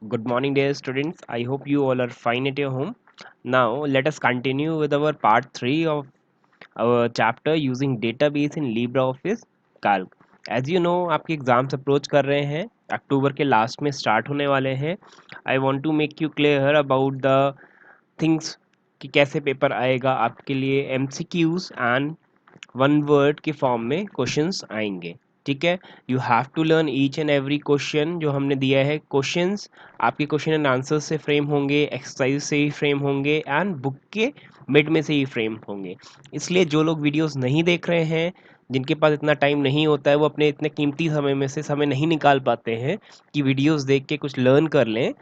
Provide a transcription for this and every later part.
Good morning, dear students. I hope you all are fine at your home. Now, let us continue with our part 3 of our chapter using database in LibreOffice Calc. As you know, आपके exams approach कर रहे हैं, अक्टूबर के last में start होने वाले हैं. I want to make you clear about the things कि कैसे पेपर आएगा आपके लिए. MCQs एंड वन वर्ड के फॉर्म में क्वेश्चंस आएंगे. ठीक है, you have to learn each and every question जो हमने दिया है. क्वेश्चंस आपके क्वेश्चन एंड आंसर से फ्रेम होंगे, एक्सरसाइज से ही फ्रेम होंगे एंड बुक के मिड में से ही फ्रेम होंगे. इसलिए जो लोग वीडियोस नहीं देख रहे हैं, जिनके पास इतना टाइम नहीं होता है, वो अपने इतने कीमती समय में से समय नहीं निकाल पाते हैं कि वीडियोस देख के कुछ लर्न कर लें,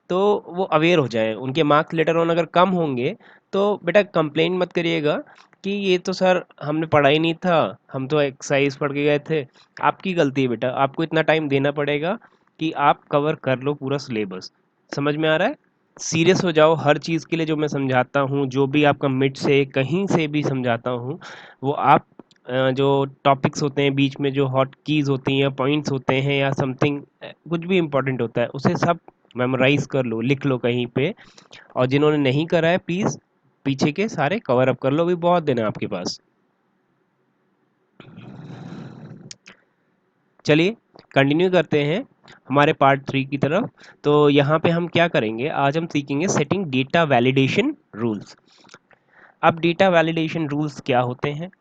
तो वो अवेयर हो जाएं. उनके मार्क्स लेटर ऑन अगर कम होंगे तो बेटा कंप्लेंट मत करिएगा कि ये तो सर हमने पढ़ा ही नहीं था, हम तो एक्सरसाइज पढ़ के गए थे. आपकी गलती है बेटा, आपको इतना टाइम देना पड़ेगा कि आप कवर कर लो पूरा सिलेबस. समझ में आ रहा है? सीरियस हो जाओ हर चीज़ के लिए. जो मैं समझाता हूँ, जो भी आपका मिड से कहीं से भी समझाता हूँ, वो आप जो टॉपिक्स होते हैं बीच में, जो हॉट कीज होती हैं, पॉइंट्स होते हैं या समथिंग कुछ भी इंपॉर्टेंट होता है, उसे सब मेमोराइज कर लो, लिख लो कहीं पे. और जिन्होंने नहीं करा है प्लीज़ पीछे के सारे कवर अप कर लो, अभी बहुत दिन है आपके पास. चलिए कंटिन्यू करते हैं हमारे पार्ट 3 की तरफ. तो यहाँ पे हम क्या करेंगे, आज हम सीखेंगे सेटिंग डेटा वैलिडेशन रूल्स. अब डेटा वैलिडेशन रूल्स क्या होते हैं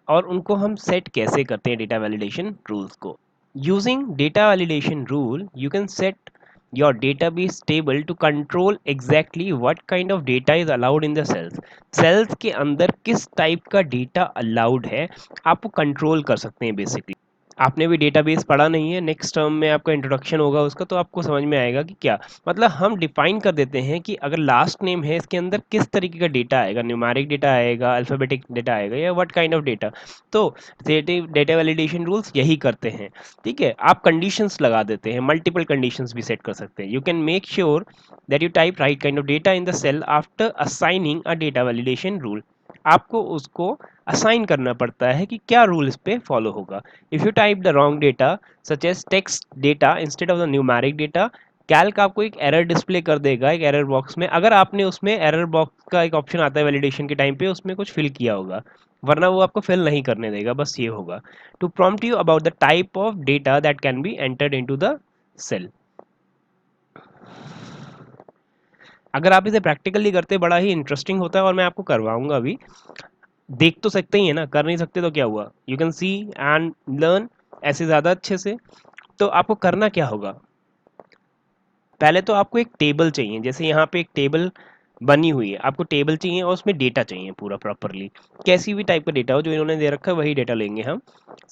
और उनको हम सेट कैसे करते हैं डेटा वैलिडेशन रूल्स को. Using data validation rule you can set your database table to control exactly what kind of data is allowed in the cells के अंदर किस टाइप का डेटा अलाउड है, आप वो कंट्रोल कर सकते हैं. बेसिकली आपने भी डेटाबेस पढ़ा नहीं है, नेक्स्ट टर्म में आपका इंट्रोडक्शन होगा उसका, तो आपको समझ में आएगा कि क्या मतलब. हम डिफाइन कर देते हैं कि अगर लास्ट नेम है, इसके अंदर किस तरीके का डेटा आएगा, न्यूमेरिक डेटा आएगा, अल्फाबेटिक डेटा आएगा, या व्हाट काइंड ऑफ डेटा. तो डेटा वैलिडेशन रूल्स यही करते हैं. ठीक है, आप कंडीशंस लगा देते हैं, मल्टीपल कंडीशंस भी सेट कर सकते हैं. You can make sure that you type right kind of data in the cell after assigning a data validation rule. आपको उसको असाइन करना पड़ता है कि क्या रूल इस पे फॉलो होगा. If you type the wrong data such as text data instead of the numeric data, calc आपको एक एरर डिस्प्ले कर देगा एक एरर बॉक्स में, अगर आपने उसमें एरर बॉक्स का एक ऑप्शन आता है वैलिडेशन के टाइम पे, उसमें कुछ फिल किया होगा, वरना वो आपको फिल नहीं करने देगा. बस ये होगा to prompt you about the type of data that can be entered into the cell. अगर आप इसे प्रैक्टिकली करते बड़ा ही इंटरेस्टिंग होता है, और मैं आपको करवाऊंगा अभी. देख तो सकते ही है ना, कर नहीं सकते तो क्या हुआ, you can see and learn ऐसे ज़्यादा अच्छे से. तो आपको करना क्या होगा, पहले तो आपको एक टेबल चाहिए. जैसे यहाँ पे एक टेबल बनी हुई है, आपको टेबल चाहिए और उसमें डेटा चाहिए पूरा प्रॉपरली. कैसी भी टाइप का डेटा हो, जो इन्होंने दे रखा है वही डेटा लेंगे हम.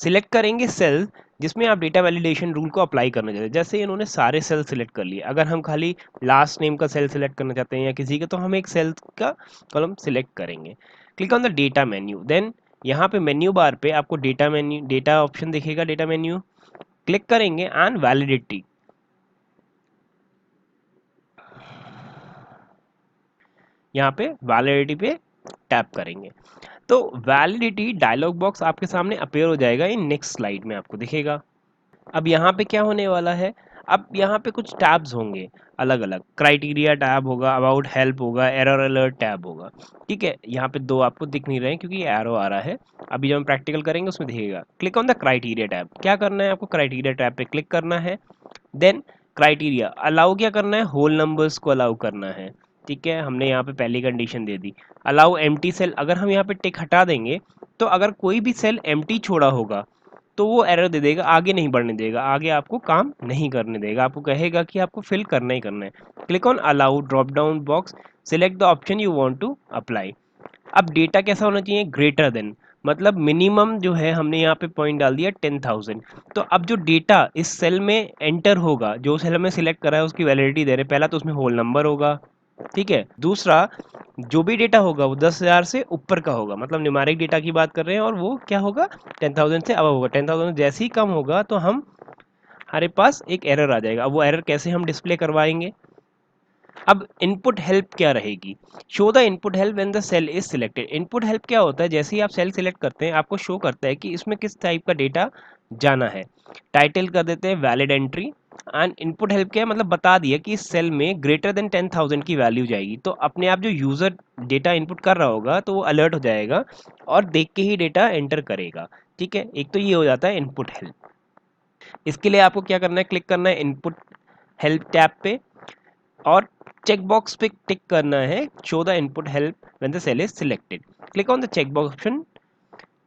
सिलेक्ट करेंगे सेल जिसमें आप डेटा वैलिडेशन रूल को अप्लाई करना चाहते हैं. जैसे इन्होंने सारे सेल सिलेक्ट कर लिए, अगर हम खाली लास्ट नेम का सेल सिलेक्ट करना चाहते हैं या किसी का, तो हम एक सेल का कॉलम सिलेक्ट करेंगे. Click on the data menu. Then यहाँ पे मेन्यू बार पे आपको डेटा मेन्यू, डेटा ऑप्शन दिखेगा, डेटा मेन्यू क्लिक करेंगे एंड वैलिडिटी. यहाँ पे वैलिडिटी पे टैप करेंगे तो वैलिडिटी डायलॉग बॉक्स आपके सामने अपेयर हो जाएगा. इन नेक्स्ट स्लाइड में आपको दिखेगा. अब यहाँ पे क्या होने वाला है, अब यहाँ पे कुछ टैब्स होंगे अलग अलग. क्राइटेरिया टैब होगा, अबाउट हेल्प होगा, एरर अलर्ट टैब होगा. ठीक है, यहाँ पे दो आपको दिख नहीं रहे हैं क्योंकि एरो आ रहा है. अभी जब हम प्रैक्टिकल करेंगे उसमें दिखेगा. Click on the criteria tab. क्या करना है आपको, क्राइटेरिया टैब पे क्लिक करना है. देन क्राइटेरिया अलाउ क्या करना है, होल नंबर्स को अलाउ करना है. ठीक है, हमने यहाँ पे पहली कंडीशन दे दी, अलाउ एम्प्टी सेल. अगर हम यहाँ पे टिक हटा देंगे तो अगर कोई भी सेल एम्प्टी छोड़ा होगा तो वो एरर दे देगा, आगे नहीं बढ़ने देगा, आगे आपको काम नहीं करने देगा, आपको कहेगा कि आपको फिल करना ही करना है. Click on allow drop down box, select the option you want to apply. अब डेटा कैसा होना चाहिए, ग्रेटर देन, मतलब मिनिमम जो है हमने यहाँ पे पॉइंट डाल दिया 10,000. तो अब जो डेटा इस सेल में एंटर होगा, जो सेल में सिलेक्ट करा है उसकी वैलिडिटी दे रहे, पहला तो उसमें होल नंबर होगा. ठीक है, दूसरा जो भी डेटा होगा वो 10,000 से ऊपर का होगा, मतलब न्यूमेरिक डेटा की बात कर रहे हैं, और वो क्या होगा 10,000 से अब होगा. 10,000 जैसे ही कम होगा तो हम हमारे पास एक एरर आ जाएगा. अब वो एरर कैसे हम डिस्प्ले करवाएंगे. अब इनपुट हेल्प क्या रहेगी, show the input help when the cell is selected. Input help क्या होता है, जैसे ही आप सेल सिलेक्ट करते हैं आपको शो करता है कि इसमें किस टाइप का डेटा जाना है. टाइटल कर देते हैं valid entry. And input help क्या है, मतलब बता दिया कि इस सेल में ग्रेटर देन 10,000 की वैल्यू जाएगी, तो अपने आप जो यूजर डेटा इनपुट कर रहा होगा तो वो अलर्ट हो जाएगा और देख के ही डेटा एंटर करेगा। ठीक है, एक तो ये हो जाता है इनपुट हेल्प। इसके लिए आपको क्या करना है, क्लिक करना है इनपुट हेल्प टैब पे और चेक बॉक्स पे टिक करना है show the input help when the cell is selected. Click on the check box option.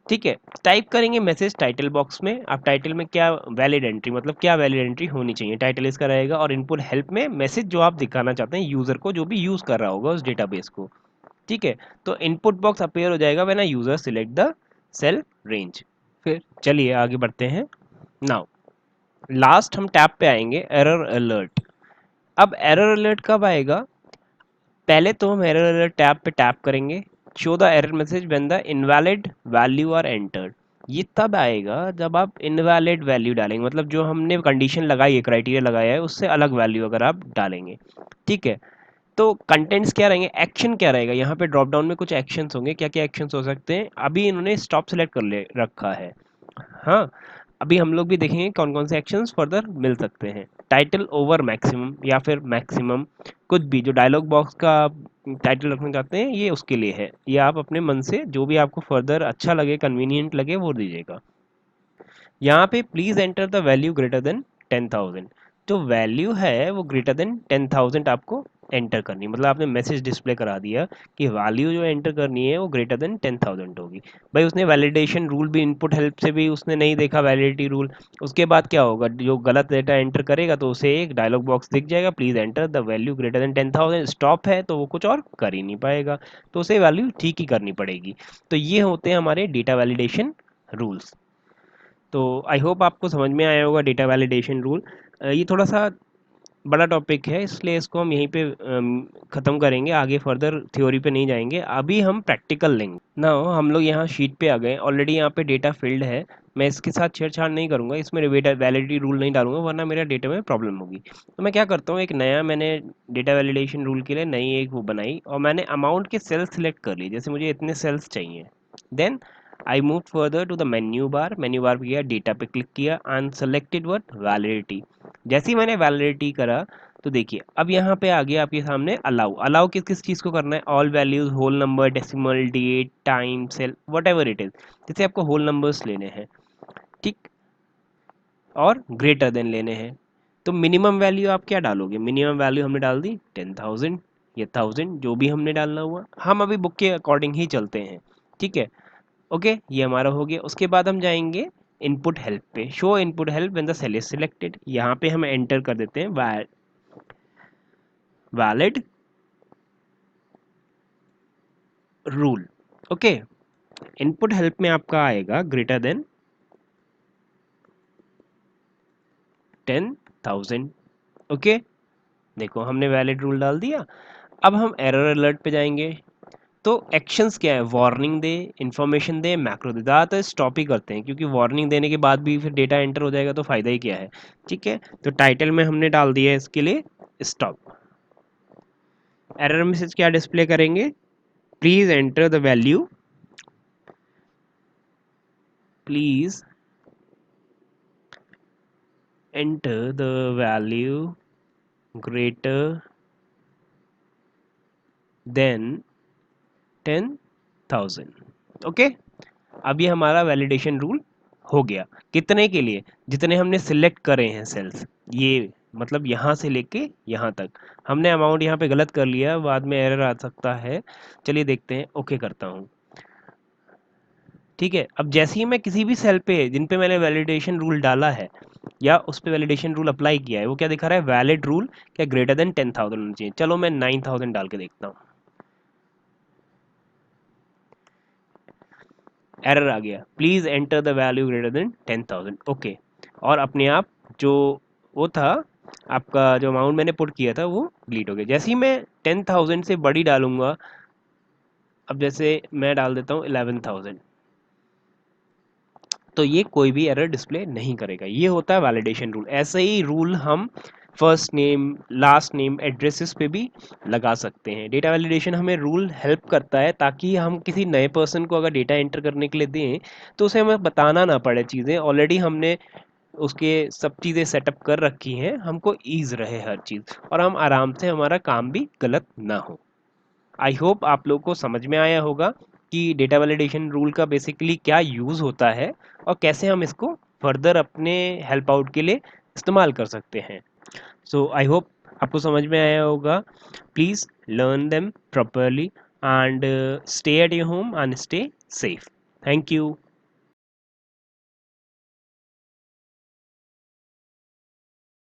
ठीक है, टाइप करेंगे मैसेज टाइटल बॉक्स में। आप टाइटल में क्या वैलिड एंट्री, मतलब क्या वैलिड एंट्री होनी चाहिए, टाइटल इसका रहेगा। और इनपुट हेल्प में मैसेज जो आप दिखाना चाहते हैं यूजर को, जो भी यूज कर रहा होगा उस डेटाबेस को। ठीक है, तो इनपुट बॉक्स अपीयर हो जाएगा when a user select the cell range. फिर चलिए आगे बढ़ते हैं। नाउ लास्ट हम टैब पे आएंगे एरर अलर्ट। अब एरर अलर्ट कब आएगा, पहले तो हम एरर अलर्ट टैब पे टैप करेंगे। Show the error message when the invalid value are entered. ये तब आएगा जब आप इनवैलिड वैल्यू डालेंगे, मतलब जो हमने कंडीशन लगाई है, क्राइटेरिया लगाया है, उससे अलग वैल्यू अगर आप डालेंगे। ठीक है, तो कंटेंट्स क्या रहेंगे, एक्शन क्या रहेगा, यहाँ पे ड्रॉप डाउन में कुछ एक्शंस होंगे। क्या क्या एक्शंस हो सकते हैं, अभी इन्होंने स्टॉप सेलेक्ट कर ले रखा है। हाँ, अभी हम लोग भी देखेंगे कौन कौन से एक्शंस फर्दर मिल सकते हैं। टाइटल ओवर मैक्सिमम या फिर मैक्सिमम, कुछ भी जो डायलॉग बॉक्स का टाइटल रखना चाहते हैं ये उसके लिए है। ये आप अपने मन से जो भी आपको फर्दर अच्छा लगे, कन्वीनियंट लगे, वो दीजिएगा। यहाँ पे please enter the value greater than 10,000। जो वैल्यू है वो ग्रेटर देन 10,000 आपको एंटर करनी, मतलब आपने मैसेज डिस्प्ले करा दिया कि वैल्यू जो एंटर करनी है वो ग्रेटर देन 10,000 होगी। भाई उसने वैलिडेशन रूल भी इनपुट हेल्प से भी उसने नहीं देखा, वैलिडिटी रूल। उसके बाद क्या होगा, जो गलत डेटा एंटर करेगा तो उसे एक डायलॉग बॉक्स दिख जाएगा, please enter the value greater than 10,000। Stop है तो वो कुछ और कर ही नहीं पाएगा, तो उसे वैल्यू ठीक ही करनी पड़ेगी। तो ये होते हैं हमारे डेटा वैलिडेशन रूल्स। तो आई होप आपको समझ में आया होगा डेटा वैलिडेशन रूल। ये थोड़ा सा बड़ा टॉपिक है, इसलिए इसको हम यहीं पे ख़त्म करेंगे, आगे फर्दर थ्योरी पे नहीं जाएंगे। अभी हम प्रैक्टिकल लेंगे ना। हम लोग यहाँ शीट पे आ गए, ऑलरेडी यहाँ पे डेटा फील्ड है। मैं इसके साथ छेड़छाड़ नहीं करूँगा, इसमें वैलिडिटी रूल नहीं डालूंगा, वरना मेरा डेटा में प्रॉब्लम होगी। तो मैं क्या करता हूँ, एक नया मैंने डेटा वैलिडेशन रूल के लिए नई एक वो बनाई और मैंने अमाउंट के सेल्स सिलेक्ट कर ली, जैसे मुझे इतने सेल्स चाहिए। Then I move further to the menu bar पे गया, डेटा पे क्लिक किया एंड सेलेक्टेड व्हाट वैलिडिटी। जैसे ही मैंने वैलिडिटी करा तो देखिए अब यहाँ पे आ गया आपके सामने अलाउ। अलाउ किस किस चीज़ को करना है, all values, whole number, decimal, date, time, cell, whatever it is. जैसे आपको होल नंबर्स लेने हैं, ठीक, और ग्रेटर देन लेने हैं। तो मिनिमम वैल्यू आप क्या डालोगे, मिनिमम वैल्यू हमने डाल दी 10,000 या 1000, जो भी हमने डालना हुआ। हम अभी बुक के अकॉर्डिंग ही चलते हैं। ठीक है, ओके, ये हमारा हो गया। उसके बाद हम जाएंगे इनपुट हेल्प पे, show input help when the cell is selected. यहाँ पे हम एंटर कर देते हैं valid rule. Okay, input help में आपका आएगा ग्रेटर देन 10,000। ओके, देखो हमने वैलिड रूल डाल दिया। अब हम एरर अलर्ट पे जाएंगे। तो एक्शंस क्या है, वार्निंग दे, इंफॉर्मेशन दे, मैक्रो दे। ज़्यादातर स्टॉप ही करते हैं, क्योंकि वार्निंग देने के बाद भी फिर डेटा एंटर हो जाएगा तो फ़ायदा ही क्या है। ठीक है, तो टाइटल में हमने डाल दिया है इसके लिए स्टॉप। एरर मैसेज क्या डिस्प्ले करेंगे, please enter the value, please enter the value greater than 10,000। Okay, अब ये हमारा वैलिडेशन रूल हो गया। कितने के लिए, जितने हमने सिलेक्ट करे हैं सेल्स, ये मतलब यहाँ से लेके यहाँ तक। हमने अमाउंट यहाँ पे गलत कर लिया, बाद में एरर आ सकता है। चलिए देखते हैं, ओके करता हूँ। ठीक है, अब जैसे ही मैं किसी भी सेल पे जिन पे मैंने वैलिडेशन रूल डाला है या उस पे वैलिडेशन रूल अप्लाई किया है, वो क्या दिखा रहा है, वैलिड रूल क्या ग्रेटर देन 10,000 होना चाहिए। चलो मैं 9,000 डाल के देखता हूँ, एरर आ गया, please enter the value greater than 10,000। Okay, और अपने आप जो वो था, आपका जो अमाउंट मैंने पुट किया था वो डिलीट हो गया। जैसे ही मैं 10,000 से बड़ी डालूंगा, अब जैसे मैं डाल देता हूँ 11,000, तो ये कोई भी एरर डिस्प्ले नहीं करेगा। ये होता है वैलिडेशन रूल। ऐसे ही रूल हम first name, last name, addresses पे भी लगा सकते हैं। डेटा वैलिडेशन हमें रूल हेल्प करता है, ताकि हम किसी नए पर्सन को अगर डेटा एंटर करने के लिए दें तो उसे हमें बताना ना पड़े चीज़ें, ऑलरेडी हमने उसके सब चीज़ें सेटअप कर रखी हैं, हमको ईज़ रहे हर चीज़ और हम आराम से हमारा काम भी गलत ना हो। आई होप आप लोग को समझ में आया होगा कि डेटा वैलिडेशन रूल का बेसिकली क्या यूज़ होता है और कैसे हम इसको फर्दर अपने हेल्प आउट के लिए इस्तेमाल कर सकते हैं। सो आई होप आपको समझ में आया होगा। Please learn them properly and stay at your home and stay safe. Thank you.